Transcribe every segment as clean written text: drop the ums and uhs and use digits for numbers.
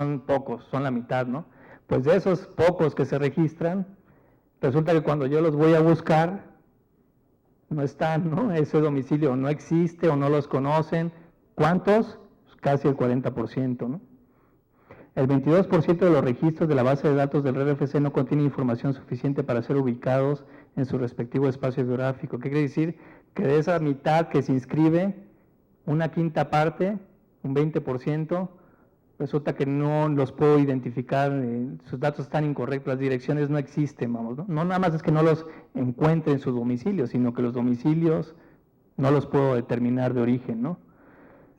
son pocos, son la mitad, ¿no? Pues de esos pocos que se registran, resulta que cuando yo los voy a buscar, no están, ¿no? Ese domicilio no existe o no los conocen. ¿Cuántos? Pues casi el 40%, ¿no? El 22% de los registros de la base de datos del RFC no contiene información suficiente para ser ubicados en su respectivo espacio geográfico. ¿Qué quiere decir? Que de esa mitad que se inscribe, una quinta parte, un 20%, resulta que no los puedo identificar, sus datos están incorrectos, las direcciones no existen, vamos, ¿no? No nada más es que no los encuentre en su domicilio, sino que los domicilios no los puedo determinar de origen, ¿no?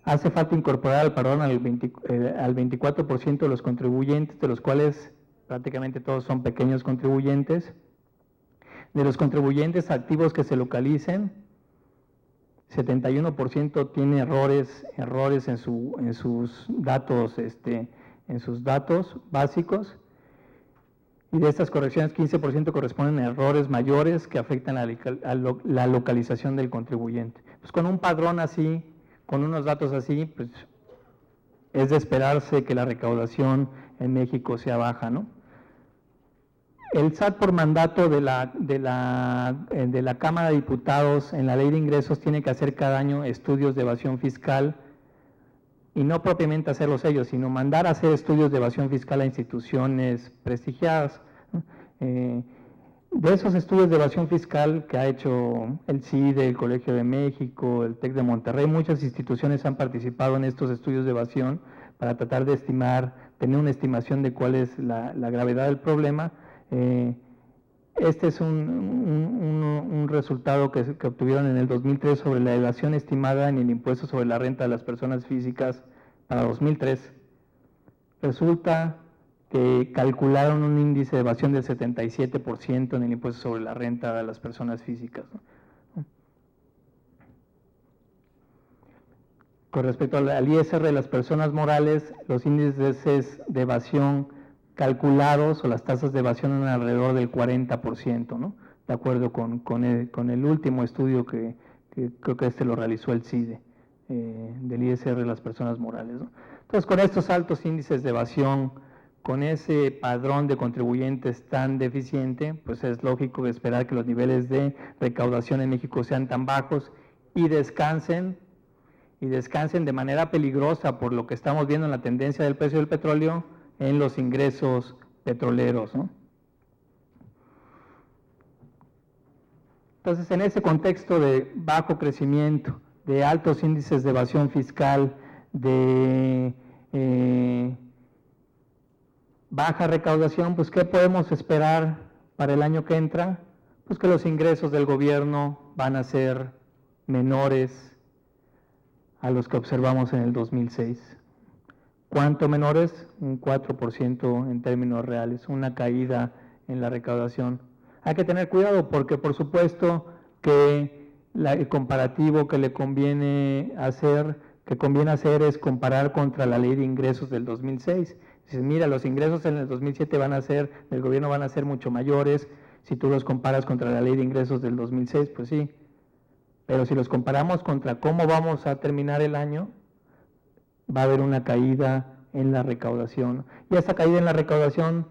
Hace falta incorporar al padrón al 24% de los contribuyentes, de los cuales prácticamente todos son pequeños contribuyentes. De los contribuyentes activos que se localicen, 71% tiene errores en sus datos básicos, y de estas correcciones 15% corresponden a errores mayores que afectan la localización del contribuyente. Pues con un padrón así, con unos datos así, pues es de esperarse que la recaudación en México sea baja, ¿no? El SAT, por mandato de la Cámara de Diputados, en la Ley de Ingresos, tiene que hacer cada año estudios de evasión fiscal, y no propiamente hacerlos ellos, sino mandar a hacer estudios de evasión fiscal a instituciones prestigiadas. De esos estudios de evasión fiscal que ha hecho el CIDE, el Colegio de México, el TEC de Monterrey, muchas instituciones han participado en estos estudios de evasión para tratar de tener una estimación de cuál es la gravedad del problema. Este es un resultado que obtuvieron en el 2003 sobre la evasión estimada en el impuesto sobre la renta de las personas físicas para 2003. Resulta que calcularon un índice de evasión del 77% en el impuesto sobre la renta de las personas físicas, ¿no? Con respecto al ISR de las personas morales, los índices de evasión calculados o las tasas de evasión en alrededor del 40%, ¿no? De acuerdo con el último estudio que creo que lo realizó el CIDE, del ISR de las personas morales, ¿no? Entonces, con estos altos índices de evasión, con ese padrón de contribuyentes tan deficiente, pues es lógico esperar que los niveles de recaudación en México sean tan bajos y descansen de manera peligrosa, por lo que estamos viendo en la tendencia del precio del petróleo, en los ingresos petroleros, ¿no? Entonces, en ese contexto de bajo crecimiento, de altos índices de evasión fiscal, de baja recaudación, pues ¿qué podemos esperar para el año que entra? Pues que los ingresos del gobierno van a ser menores a los que observamos en el 2006. ¿Cuánto menores? Un 4% en términos reales, una caída en la recaudación. Hay que tener cuidado porque, por supuesto, que el comparativo que conviene hacer es comparar contra la Ley de Ingresos del 2006. Dices, mira, los ingresos en el 2007 del gobierno van a ser mucho mayores. Si tú los comparas contra la Ley de Ingresos del 2006, pues sí. Pero si los comparamos contra cómo vamos a terminar el año, va a haber una caída en la recaudación. Y esa caída en la recaudación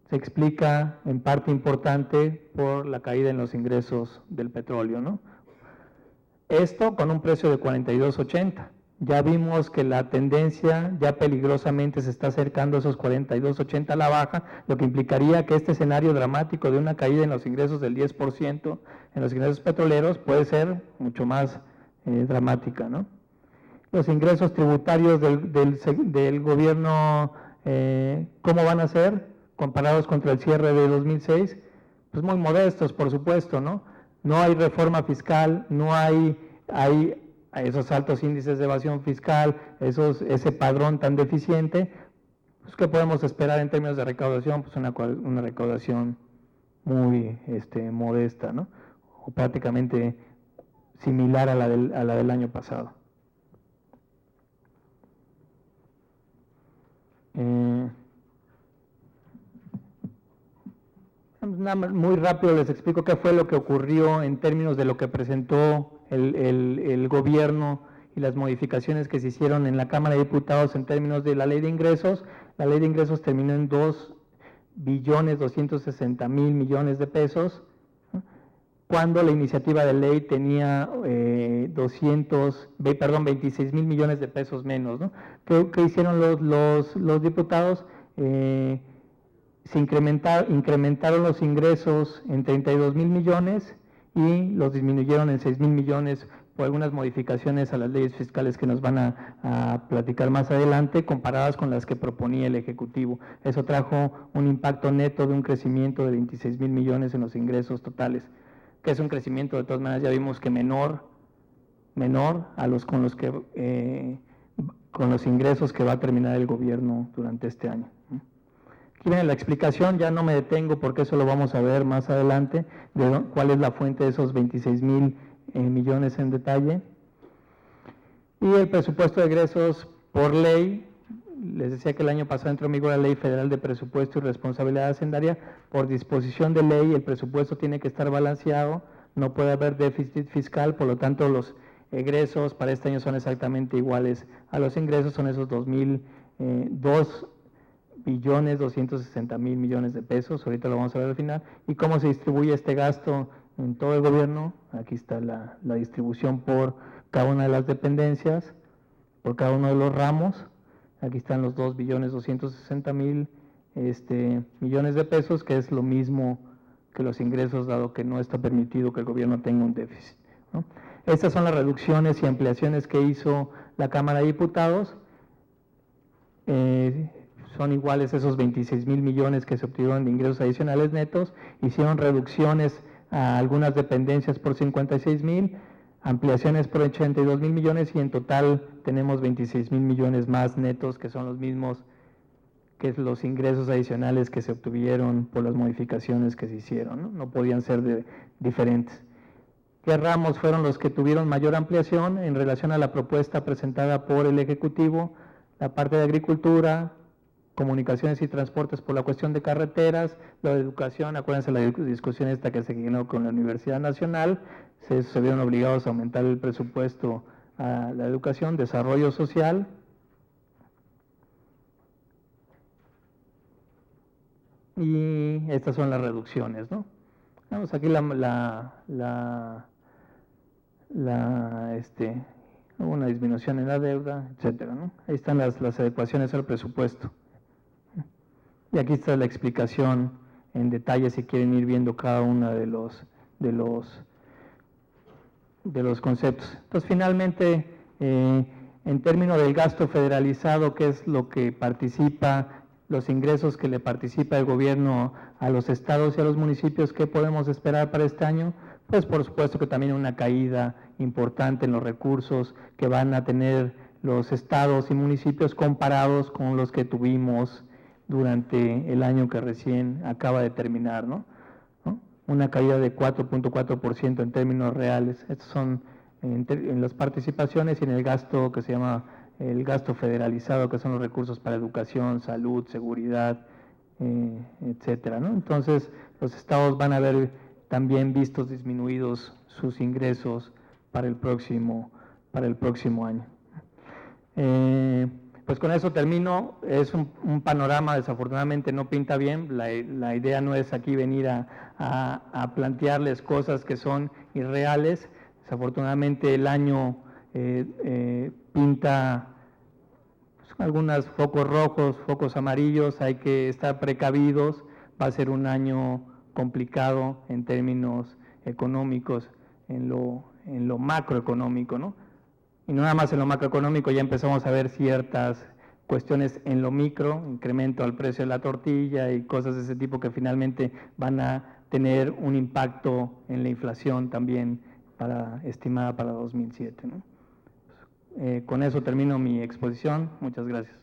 se explica en parte importante por la caída en los ingresos del petróleo, ¿no? Esto con un precio de $42.80. Ya vimos que la tendencia ya peligrosamente se está acercando a esos $42.80 a la baja, lo que implicaría que este escenario dramático de una caída en los ingresos del 10% en los ingresos petroleros puede ser mucho más dramática, ¿no? Los ingresos tributarios del gobierno, ¿cómo van a ser comparados contra el cierre de 2006? Pues muy modestos, por supuesto, ¿no? No hay reforma fiscal, no hay esos altos índices de evasión fiscal, ese padrón tan deficiente. Pues, ¿qué podemos esperar en términos de recaudación? Pues una recaudación muy modesta, ¿no? O prácticamente similar a la del año pasado. Muy rápido les explico qué fue lo que ocurrió en términos de lo que presentó el gobierno y las modificaciones que se hicieron en la Cámara de Diputados en términos de la Ley de Ingresos. La Ley de Ingresos terminó en 2.260.000 millones de pesos, ¿no?, cuando la iniciativa de ley tenía 26.000 millones de pesos menos, ¿no? ¿Qué hicieron los diputados? Se incrementaron los ingresos en 32.000 millones y los disminuyeron en 6.000 millones por algunas modificaciones a las leyes fiscales que nos van a platicar más adelante, comparadas con las que proponía el Ejecutivo. Eso trajo un impacto neto de un crecimiento de 26.000 millones en los ingresos totales, que es un crecimiento, de todas maneras, ya vimos que menor a con los ingresos que va a terminar el gobierno durante este año. Aquí viene la explicación, ya no me detengo porque eso lo vamos a ver más adelante, de cuál es la fuente de esos 26.000 millones en detalle. Y el presupuesto de egresos por ley, les decía que el año pasado entró en vigor la Ley Federal de Presupuesto y Responsabilidad Hacendaria. Por disposición de ley, el presupuesto tiene que estar balanceado, no puede haber déficit fiscal, por lo tanto los egresos para este año son exactamente iguales a los ingresos, son esos 2.260.000 millones de pesos, ahorita lo vamos a ver al final. ¿Y cómo se distribuye este gasto en todo el gobierno? Aquí está la distribución por cada una de las dependencias, por cada uno de los ramos. Aquí están los 2.260.000 millones de pesos, que es lo mismo que los ingresos, dado que no está permitido que el gobierno tenga un déficit, ¿no? Estas son las reducciones y ampliaciones que hizo la Cámara de Diputados. Son iguales esos 26.000 millones que se obtuvieron de ingresos adicionales netos. Hicieron reducciones a algunas dependencias por 56.000, ampliaciones por 82.000 millones, y en total tenemos 26.000 millones más netos, que son los mismos que los ingresos adicionales que se obtuvieron por las modificaciones que se hicieron, ¿no? No podían ser diferentes. ¿Qué ramos fueron los que tuvieron mayor ampliación en relación a la propuesta presentada por el Ejecutivo? La parte de agricultura, comunicaciones y transportes por la cuestión de carreteras, la de educación, acuérdense la discusión esta que se generó con la Universidad Nacional, se vieron obligados a aumentar el presupuesto a la educación, desarrollo social. Y estas son las reducciones, ¿no? Vamos aquí una disminución en la deuda, etcétera, ¿no? Ahí están las adecuaciones al presupuesto. Y aquí está la explicación en detalle si quieren ir viendo cada uno de los conceptos. Entonces, finalmente, en términos del gasto federalizado, que es lo que participa, los ingresos que le participa el gobierno a los estados y a los municipios, ¿qué podemos esperar para este año? Pues por supuesto que también una caída importante en los recursos que van a tener los estados y municipios comparados con los que tuvimos durante el año que recién acaba de terminar, ¿no? Una caída de 4.4% en términos reales. Estos son en las participaciones y en el gasto que se llama el gasto federalizado, que son los recursos para educación, salud, seguridad, etcétera, ¿no? Entonces, los estados van a ver también vistos disminuidos sus ingresos para el próximo año. Pues con eso termino. Es un panorama, desafortunadamente no pinta bien. La idea no es aquí venir a plantearles cosas que son irreales. Desafortunadamente el año pinta algunos focos rojos, focos amarillos, hay que estar precavidos. Va a ser un año complicado en términos económicos, en lo macroeconómico, ¿no? Y no nada más en lo macroeconómico, ya empezamos a ver ciertas cuestiones en lo micro, incremento al precio de la tortilla y cosas de ese tipo que finalmente van a tener un impacto en la inflación también estimada para 2007, ¿no? Con eso termino mi exposición. Muchas gracias.